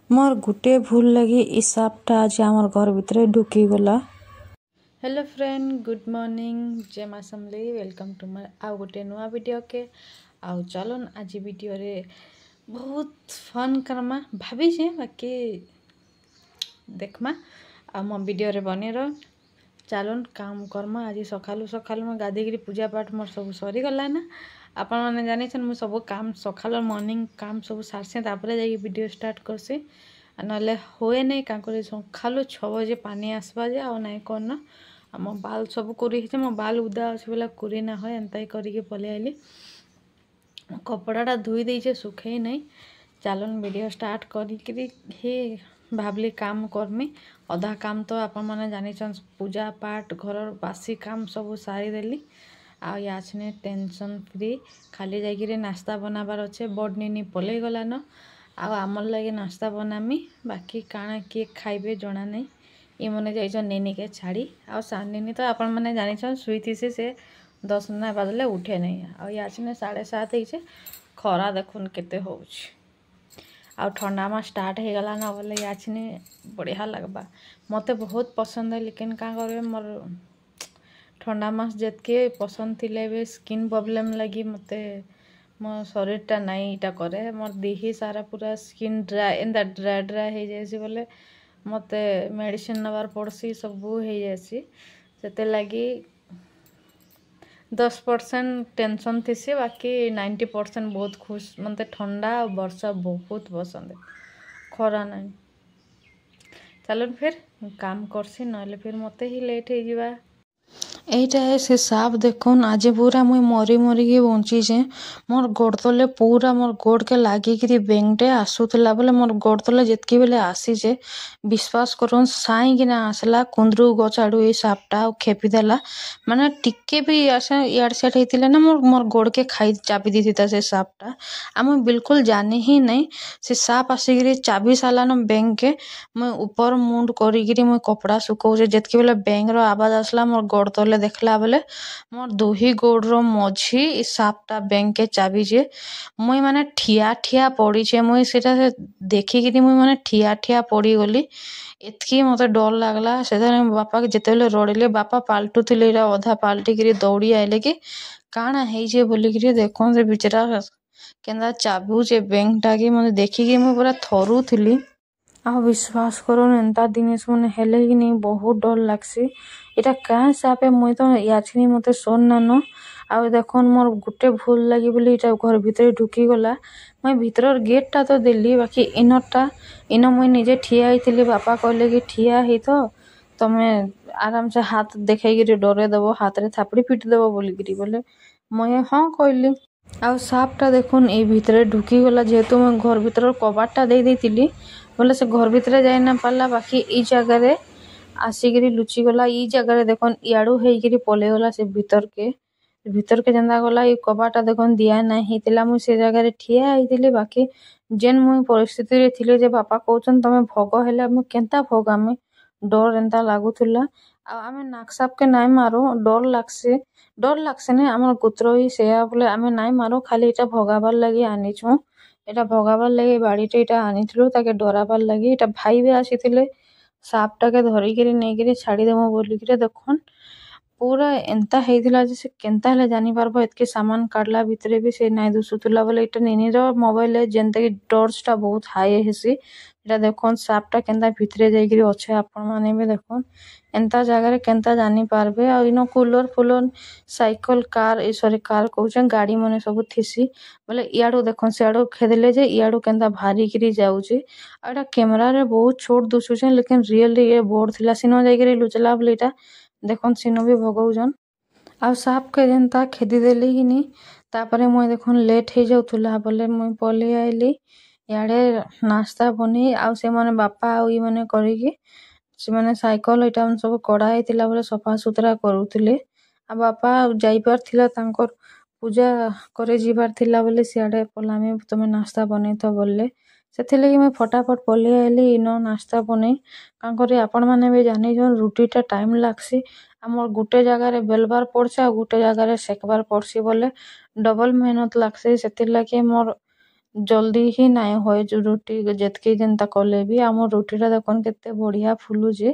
मोर गुटे भूल लगी इ सापटा आज आमर घर भितर ढुकी गला। हेलो फ्रेंड, गुड मॉर्निंग, जय माँ समलेई। वेलकम टू माय आउ गोटे नुआ वीडियो के। आउ चलन आज वीडियो रे बहुत फन करमा भाभी जे बाकी देखमा आ मो वीडियो रे बने रह। चलन काम करमा। आज सकालू सकालू मैं गाधेगिरी पूजा पाठ मोर सब सरी गला ना। आपण मैंने जानी मु सब काम सकाल मॉर्निंग काम सब सारसे तापरे जाई वीडियो स्टार्ट करसे। नले होए नहीं कांकर सकालू 6 बजे पानी आसबा जे आ नहीं करना मो बाल सब कुरी है मो बाल उदा अच्छे बोला कुरी ना हो एंता ही करके पलि आइली। कपड़ाटा धोई देचे सुखे नहीं। चलन वीडियो स्टार्ट करी हे भावली काम करमी। अधा काम तो आपण मैंने जानी पूजा पाठ घर बासी काम सब सारी देली। आछने टेंशन फ्री खाली जाइए नाश्ता बनाबार अच्छे। बड़ निनी पलि गलान आमर लगे नाश्ता बनामी बाकी काଣା किए खाइबे जना नहीं। ये मैंने जाइछन निनी के छाड़ी आ सान निनी तो आपण मैंने जानी शुई से 10 ना बाजले उठे नहीं। आछने 7:30 होइछे। खरा देखुन केते होउछ आ ठंडा मा स्टार्ट हो गला ना बोले आछने बढ़िया लगबा। मते बहुत पसंद है लेकिन का करे मोर ठंडा मास जितके पसंद थिले बे स्किन प्रॉब्लम लगी मते मो शरीरटा नाई इटा करे। मोर देही सारा पूरा स्किन ड्राई एंदा ड्राई ड्राई हो जाएसी बोले मते मेडिसिन नबार पड़सी सब हो जाएसी। सेते लगी 10% टेंशन थीसी बाकी 90% बहुत खुश। मते ठंडा और वर्षा बहुत पसंद है, खरा नहीं। चलो फिर काम करसी नले फिर मते ही लेट हो जावा। एटा है से साप देखुन आज पूरा मुई मरी मरी के बंची जे। मोर गोड़ तले पूरा मोर गोड़ के लागिकी बेंगटे आसुला बोले मोर गोड़ तले जितकी बेले आसी जे विश्वास करूँ साई कि ना आसला कुंद्रु गछ आड़ू ये सापटा खेपीदेला। माने टिके भी आसे इयाड़ सियाड़ होते ना मोर गोड़ के खाई चापी दी था से सापटा। आम बिल्कुल जानी ही नहीं से साप आसिक चाबी सालान बेंग के मुई ऊपर मुंड करी मुई कपड़ा सुखौचे। जितकी बेले बेंग रो आवाज आसला मोर गोड़ तले देखला बेले मोर दुही गोड़ रो मझी सापटा बेंग के चाबी जे मुई माने ठिया ठिया पड़ी छे। मुई सेटा से देखिकी मुई माने ठिया ठिया पड़ी गली। एतकी मते डर लागला। से बापा के जेतेले रड़िले बापा पाल्टू थिले अधा पाल्टी दौड़ी आइले कि काଣା ହେଇजे बोलिकी देखो से बिचरा केंदा चाबुचे बेंगटा कि मते देखिकी मुई पूरा थरुथिली। आ विश्वास करो एंता जिनिस मैंने हेले कि नहीं बहुत डर लागसी। इटा क्या सापे मुई तो याछिनी मते सोन नानो आ देखन मोर गुटे भूल लगी बोली इटा घर भीतर ढुकी गला। मुई भीतर गेटटा तो देली बाकी इनरटा इन मुई निजे ठिया होइतिली। बापा कहले कि ठिया ही तो तमे आराम से हाथ देखैगिरी डरे देबो हाथ रे थापड़ी पिट देबो बोलिगिरी बोले मुई हाँ कहली। आ सापटा देखुन ए भीतर ढुकी गला जेहेतु मैं घर भीतर कबाटटा दे देइतिली बोले से घर भीतर जाई ना पारला बाकी ई जगह रे आसिगिरी लुचि गला। ई जगह रे देखन इयाडू हेगिरी पले गला से भीतर के जंदा गला। ई कबाटा देखन दिया नहीं हितिला मुई से जगह रे ठिया आइतिली बाकी जेन मुई परिस्थिति रे थिले जे बापा कहउछन तमे भोग हेले मु केनता भोगामी डर एंता लागुथुला। आ आमे नाक साप के नाई मारो डर लागसे ने हमर कुत्रो ही सेया बोले आमे नाई मारो खाली इटा भगाबार लगी आनिछु। एटा भगाबार लगी बाड़ीटे इटा आनिथिलु ताके डराबार लगी। इटा भाई भी आसीथिले सापटा के धरिकिरी नेगिरी छाड़ी देमो बोलिकिरे देखन पूरा एंता हेइथिला जे से केनता हेले जानी पारबो। एतके सामान काढला भितरे भी से नाई दुसुथुला बोले इटा निनीर मोबाइल जेनते कि टॉर्चटा बहुत हाई हेसी। इटा देखन सापटा केनता भितरे जाइकिरी अच्छे आपण माने भी देखन एंता जगह रे केनता जानी पारबे। आ इनो कूलर फुलर साइकिल कार ए सॉरी कार कहउछन गाड़ी मने सब थिसी बोले इयाडू देखन सियाडू खेदले जे इयाडू केनता भारी किरी जाउचे। आ एटा कैमरा रे बहुत छोट दुसुछन लेकिन रियल ये बोर्ड थिला सिनो जाइकिरी लुचला बोले इटा देखन सिनो भी भगौजन। आ साप के जेनता खेदी देली कि नी तापरे मुई देखन लेट हो जाउथुला बोले मुई पलि आइली याडे नाश्ता बनी आ से माने बापा आ ई माने करिकी से माने साइकिल इटा सब कड़ा हेतिला बोले सफा सुतरा करूथिले। आ बापा जाई पारथिला तांकर पूजा करे जीवार थिला बोले सियाडे पलामी तमे नाश्ता बनै तो बोलले सेथिले कि मैं फटाफट पलि आइली इनो नाश्ता बनै। कां करी आपण माने भी जानि जोन रुटीटा टाइम लागसी हमर गुटे जगह रे बेलबार पड़छे आ गुटे जगह रे सेकबार पड़सी बोले डबल मेहनत लागसी। सेथिर लागी मोर जल्दी ही नाई होए जो रुटी जेतके जेनता कले भी आम रुटीटा देखन केते बढ़िया फुलुचे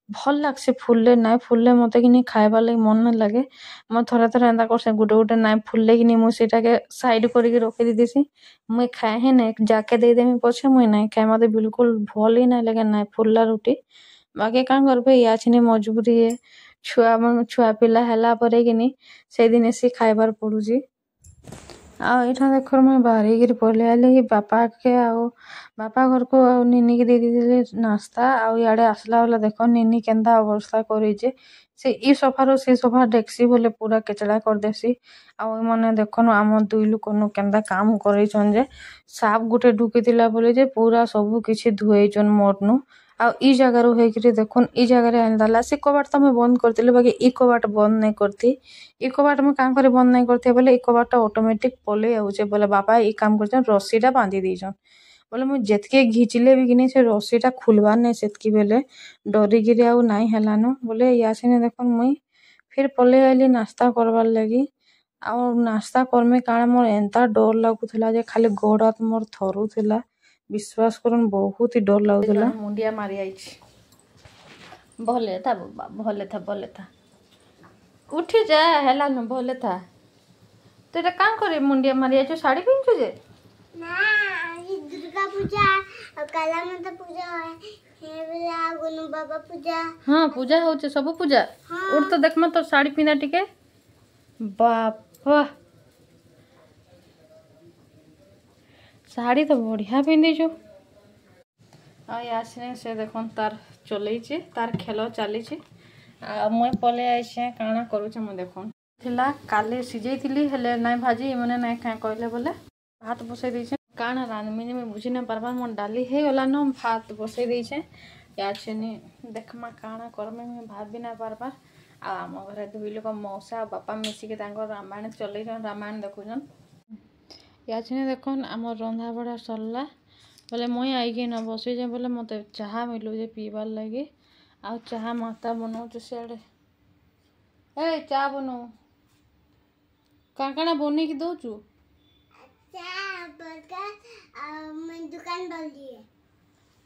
भल लागसे फुलले नाई फुलले मते कि खाइबार लगे मन ना लगे मैं थोड़ा थोड़ा एंता करसे गुटे गुटे नाई फुलले कि मुझे सेटाके साइड करके रखी देसी मुई खाए ही ना जाके दे देमी पछे मुई नाई खाए मते बिल्कुल भल ही ना लगे नाई फुलला रुटी बाकी कां करबे याछिनी मजबूरी है छुआ पिला हैला परे कि से दिन से खाइबार पड़ुची आईठा देख मुझे बाहर पलि आली बापा के बापा घर को निनी के दे दी नाश्ता आड़े आसला बेला देख निनी केन्दा अवस्था करे से ई सोफार से सोफा डेक्सी बोले पूरा केचड़ा कर देसी आने देखन आम दुई लोक केन्दा काम करे साफ गुटे ढुकीला बोले जे पूरा सबू किसी धुएचन मोरनु आ ई जगार होकर देखुन ई जगार आनीदेला से कबाट तो मुझे बंद करती बाकी ई कबाट बंद नहीं करती ई कबाट मुझे क्या कर बंद नहीं करती बोले ई कबाट ऑटोमेटिक पलि आउचे बोले बापा ई काम कर रस्सीटा बांधी देछन बोले मुझे जितके घिचिले भी कि से रस्सीटा खुलबार नहीं सेतकी बेले डरिकी आउ नाई हेलानो बोले यासिने देखन मुई फिर पलि आइली नाश्ता करबार लगी आ नाश्ता करमे काଣା मोर एंता डर लगुला जे खाली गोड़ हाथ मोर थरुला विश्वास करन बहुत ही डर लगुला मुंडिया मारी आइछि भले था बाबा भले था उठी जा हेला न भले था तो এটা কাম করে মুন্ডিয়া মারি আইছো শাড়ি পিনছো যে না এই দুর্গা পূজা আর কালা মাতা পূজা হয় हे बेला गुनु बाबा पूजा हाँ पूजा होचे सब पूजा उठ तो देख तो साड़ी पिना टिके बापा साड़ी तो बढ़िया पिंधि जो आसने से देखन तार चलैचे तार खेल चली मुई पलि आइसे काଣା करूचे मुझे देखन थिला काले सिझेइथिली हेले नाई भाजी मने नाई खाए कहले बोले भात बसई देछे काଣା रांधमिनी में बुझी ना पारबार मोर डाली हे गला न भात बसई देछे याछेनी देखमा काଣା करमे में भाबी ना पारबार आ आम घरे दुई लोक मौसा बापा मिसिके रामायण चलैछन रामायण देखुछन याछेनी देखन आम रंधा बड़ा सरला बोले मुई आईके न बसई जे बोले मते चाहा मिलू जे पीबार लगे आ चाहा माता बनाऊ सियाड़े ए चा बनाऊ काଣା बने की दौचु मैं दुकान वाली है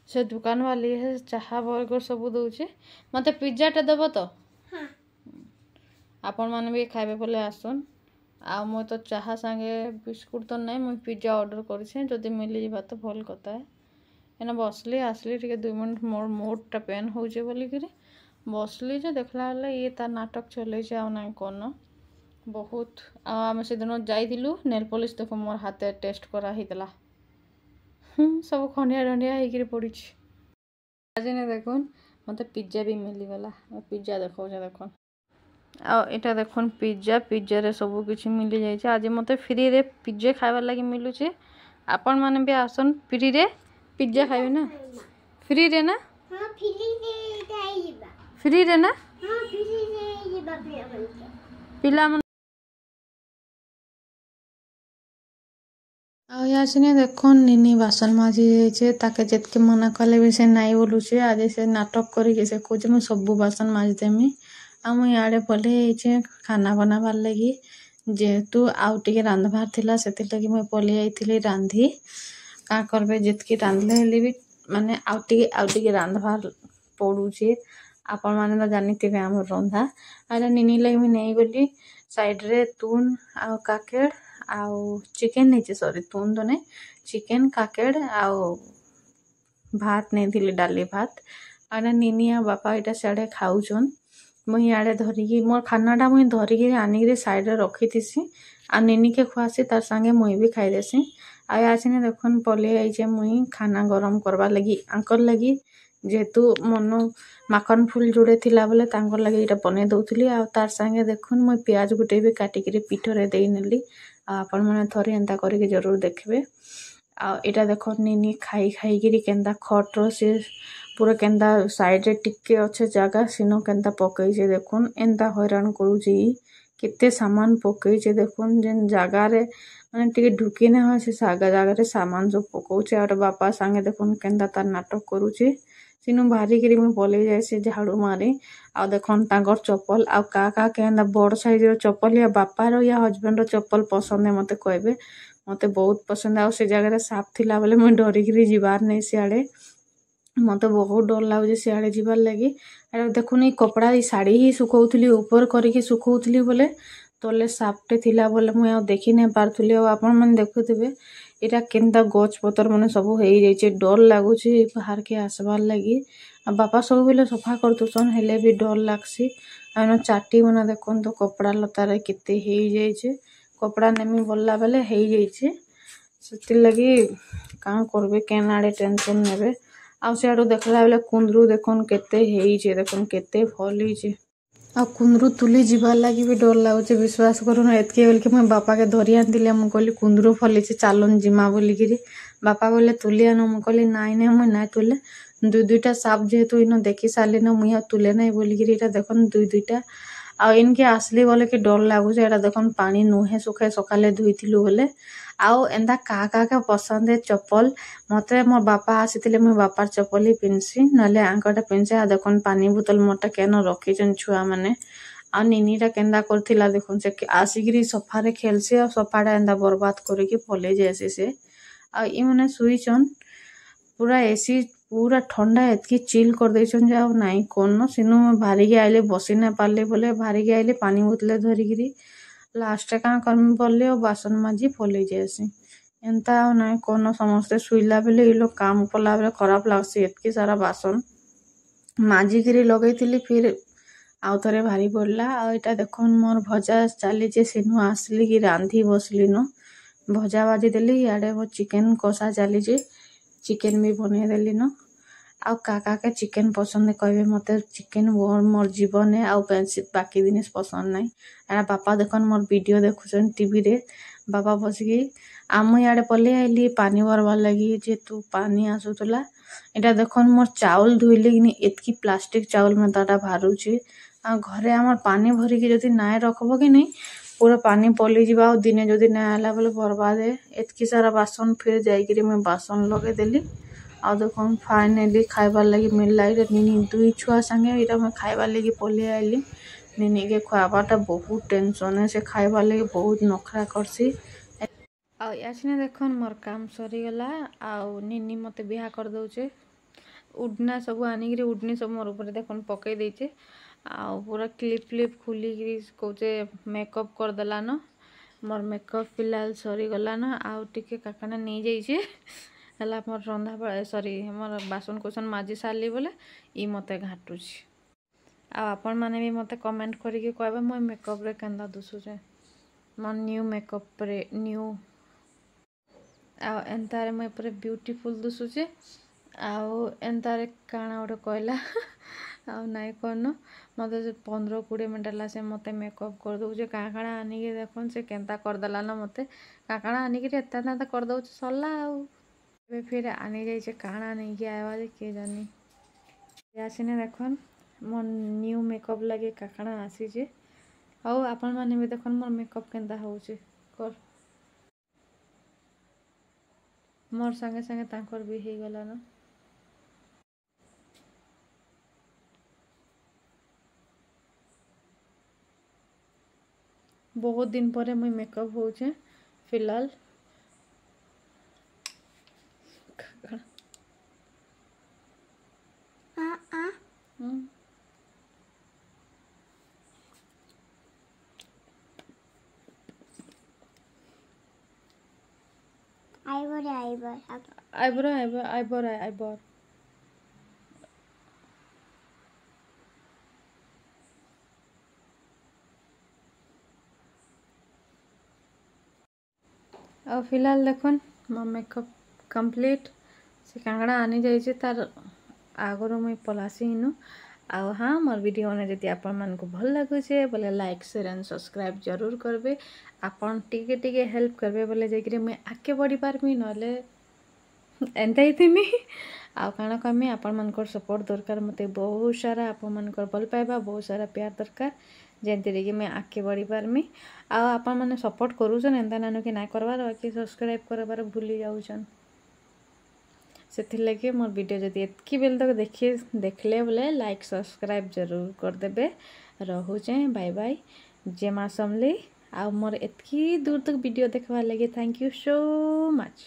से दुकान वाली है चाहा बर्गर सब दौचे मते पिज्जाटा देव तो हाँ आपण मैंने भी खाइबे बोले आसन आ मैं तो चाहा संगे बिस्कुट तो नहीं मुझे पिज्जा ऑर्डर करें जदि मिली जा तो भल कथा है एना बसली आसली टे 2 मिनट मोर मोटा पेन होचे बोलिक बसली जे देखला ये तार नाटक चले ना कौन बहुत आम से दिन जाइलु नेल पॉलिश देख मोर हाथे टेस्ट कराला सब खंडिया डंडिया होकर पड़ी आज नहीं देखुन मत पिज्जा भी मिलीगला पिज्जा देखा देखुन आटा देखुन पिज्जा रे सब किसी मिली जाए आज मत फ्री रे पिज्जा खाइबार लगी मिलूचे आपण माने भी आसन फ्री रे पिज्जा खाइबे ना फ्री रे ना हाँ फ्री रे ना हाँ पिला आसने देखो निनी बासन माजी जाइए ताके जितके मना कले भी से नाई बोलुचे आज से नाटक करके से कहे मुझे सबू बासन माजिदेमी आ मुई आड़े पलि खाना बनाबार लगी जेहेतु आउ टे रांधबार थिला से लगी मुई पलि आई रांधि क्या करबे जितकी रांधले भी माने आउ टे रांधबार पड़ुचे आपण मैंने तो जानी आम रंधा आरे निनी लगी मुई नहीं गली साइड रे तून आ काकेड़ आउ चिकेन नहीं सॉरी तुम तो नहीं चिकेन काकेड़ आउ भात नहीं थी डाली भात आने निनी आ बापा यहाँ सियाड़े खाऊन मुई इे धरिकी मोर खानाटा मुई धरिकी आनिक साइड रे रखी थी आ निनी के खुआसी तार संगे मुई भी खाईदेसी आसने देखन पलि आई मुई खाना गरम करवा लगी आंकर लगी जेहेतु मन माखन फुल जोड़े थिला बोले तांकर लगे ये बने दौली आ तार संगे देखुन मुई प्याज गुटे भी काटिकी पिठरे दे नेली आपण मैंने थोड़े एंता करके जरूर देखबे आटा देख निनी खाई खाई केन्दा खटर से पूरा केन्दा साइड रे टिके अच्छे जगह सिनो केन्दा पकईचे देखुन एंता हैरान करुची केते सामान पकईचे देखुन जेन जगह रे माने टिके ढुकी ना हो से जगह रे सामान जो पकाउचे और बापा संगे देखुन केन्दा तार नाटक करुचे सिनु बाहरिकी मुझे पलि जाए से झाड़ू मारी आ देखन तांकर चप्पल आ का केन्दा बड़ साइज चप्पल या बापार या हजबैंड चप्पल पसंद है मते कहबे मते बहुत पसंद आउ से जगह साप थिला बेले मुई डरिकी जीवार नहीं सियाड़े मते बहुत डर लागे सियाड़े जीवार लगी अरे देखुन कपड़ा शाढ़ी ही सुखौली ऊपर करके सुखौली बोले तले सापटे थिला बोले मुई देखी नहीं पार्थुली आपण मैंने देखुवे इटा केनता गछ पतर मैंने सब हो जाइए डर लगुच बाहर के आसबार लगी बापा सब बेले सफा करतुसन हेले भी डर लगसी आन चाटी मैंने देखो तो कपड़ा लतार केते हो जाइए कपड़ा नेमी बोलला बेले हो जाइए से लगी कहाँ करबे केन आड़े टेंशन नेबे आउ सियाड़ू देखला बेले कुंदरू देखन केते हेइचे देखन केते फलिचे आ कुंदरू तुली जीवार लगी भी डर लगुचे विश्वास करूँ एतके बोल के मुझे बापा के धरी आनी मुझे कहली कुंदरू फलिचे चालन जिमा बोलिकी बापा बोले तुली आन मुझे कहली नाई ना मुझे ना तुले दुईटा साप जेहेतु इन देखी सारे न मुझे तुले ना बोलिकी देखन दुईटा आ इनके आसली बोले कि डर लगुचे एटा देखन पानी नुहे सुखे सकाले धुईलु बोले आउ एंता क्या क्या पसंद है चप्पल मते मोर बापा आसी मुझे बापार चप्पल ही पिन्सी नले आंकटा पिन्से आ देखन पानी बोतल मोटा केन रखीचन छुआ मैंने आ निनीटा केन्दा करथिला देखन से आसिकी सफारे खेलसी आ सफाटा एंता बर्बाद करके फले जासी से आ इ मैंने सुईचन पूरा एसी पूरा ठंडा एतकी चिल कर देछन जे आउ नाई कोन सिनु भारिकी आइले बसी ना पारले बोले भारिकी आइले पानी बोतले धरिकी लास्ट क्या करमी पड़े और बासन माजी फले जासी एंता ना कौन समस्ते शुइला बेले ये लोग काम कला बेले खराब लगसी एतकी सारा बासन माजिकी लगे फिर आउ थे भारी पड़ला आईटा देख मोर भजा चली सिनु आसली कि रांधि बसली न भजा बाजी देली इे मोर चिकेन कषा चली चिकेन भी बन देली न आउ काका के चिकेन पसंद कहे मत चिकेन मोर जीवन है आउ बाकी जिनिस पसंद नहीं एरा बापा देखन मोर वीडियो देखुन टीवी रे बापा बसिकी आम इे पलि आइली पानी भरबार लगी जेतु पानी आसुला इटा देखन मोर चाउल धुइले कि एतकी प्लास्टिक चाउल में ताटा बाहरुची आ घरे आमर पानी भरिकी जदि नाय रखब कि नहीं पूरा पानी पलि जा दिने जदि ना आला बोले बर्बाद है एतकी सारा बासन फिर जाइए मुझे बासन लगे देली आ देखन फाइनाली खाइबार लगी मिलला निनी दुई छुआ संगे इटा मैं खाइबार लगी पलि आइली निनी के खुआबाटा बहुत टेंशन है से खाइबार लगी बहुत नखरा करसी आसिने देखन मोर काम सरीगला आउ निनी मते बिहा कर दउचे उड़ना सब आनिक उड़नी सब मोर ऊपर देखन पकई देचे आउ पूरा क्लिप क्लिप खुलिकी कौचे मेकअप करदेला न मोर मेकअप फिलहाल सरीगला न आउ टिके काकाना नहीं जाइए है मोर रंधा सॉरी मोर बासन कुसन माजी सारी बोले ई मते घाटुची आपण मैंने भी मते कमेंट करके कहबे मो मेकअप रे केंदा दुसुचे मोर न्यू मेकअप रे न्यू आ एंतारे मैं पूरे ब्यूटीफुल दुसुचे आउ एंतारे काना गोटे कहला आउ नाई कौन मत 15-20 मिनट है से मत मेकअप कर दौचे काकाणा आनिक देखन से केन्ता करदेला ना मत काकाणा आनिक एत करदे सरला आउ फिर आनी जाइए काणा नहीं कि आवा किए जानी आसीने देखन मोर न्यू मेकअप लगे काकाणा आसीचे आउ आपण मैंने भी देखन मोर मेकअप केन्ता होचे कर मोर संगे संगे तांकर भी हो गला ना बहुत दिन पर मुई मेकअप होचे फिलहाल आइबर और फिलहाल देखन मो मेकअप कंप्लीट से कांगड़ा आनी जाइए तार आगर मुई पलासी इनु आउ हाँ मोर वीडियो ने जदि आपण मन को भल लगुचे बोले लाइक शेयर एंड सब्सक्राइब जरूर करबे आपण टिके टिके हेल्प करबे बोले जाकि मुई आगे बढ़ी पारमी नले एंता ही थी आउ काण कमी आपण मनकर सपोर्ट दरकार मते बहुत सारा आपण मनकर भल पाइबा बहुत सारा प्यार दरकार जेंति कि मैं आगे बढ़ी पारमी आपण मैंने सपोर्ट करूछन एंता नानो कि ना करबार बाकी सब्सक्राइब करबार भूली जाऊछन से लगे मोर वीडियो जदि एतकी बेल तक देखले बोले लाइक सब्सक्राइब जरूर करदेबे रहुचे बाय बाय जय माँ समली आ मोर एतकी दूर तक वीडियो देखवार लगे थैंक यू सो मच।